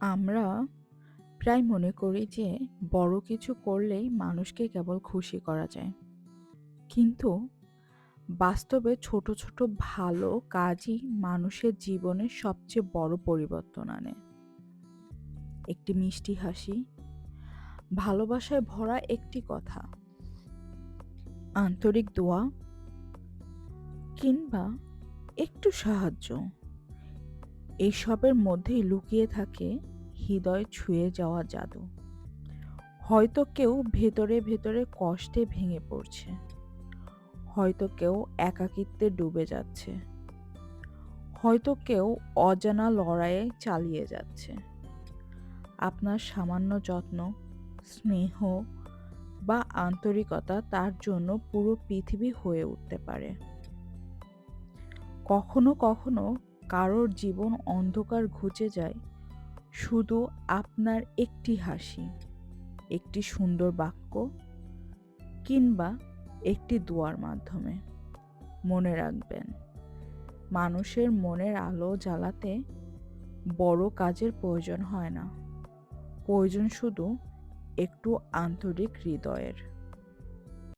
আমরা প্রায় মনে করি যে বড় কিছু করলেই মানুষকে কেবল খুশি করা যায়। কিন্তু বাস্তবে ছোট ছোট ভালো কাজই মানুষের জীবনের সবচেয়ে বড় পরিবর্তন আনে। একটি মিষ্টি হাসি, ভালোবাসায় ভরা একটি কথা, আন্তরিক দোয়া কিংবা একটু সাহায্য, এসবের মধ্যেই লুকিয়ে থাকে হৃদয় ছুঁয়ে যাওয়া জাদু। হয়তো কেউ ভেতরে ভেতরে কষ্টে ভেঙে পড়ছে, হয়তো কেউ একাকিত্বে ডুবে যাচ্ছে, হয়তো কেউ অজানা লড়াইয়ে চালিয়ে যাচ্ছে। আপনার সামান্য যত্ন, স্নেহ বা আন্তরিকতা তার জন্য পুরো পৃথিবী হয়ে উঠতে পারে। কখনো কখনো কারোর জীবন অন্ধকার ঘুচে যায় শুধু আপনার একটি হাসি, একটি সুন্দর বাক্য কিংবা একটি দোয়ার মাধ্যমে। মনে রাখবেন, মানুষের মনের আলো জ্বালাতে বড় কাজের প্রয়োজন হয় না, প্রয়োজন শুধু একটু আন্তরিক হৃদয়ের।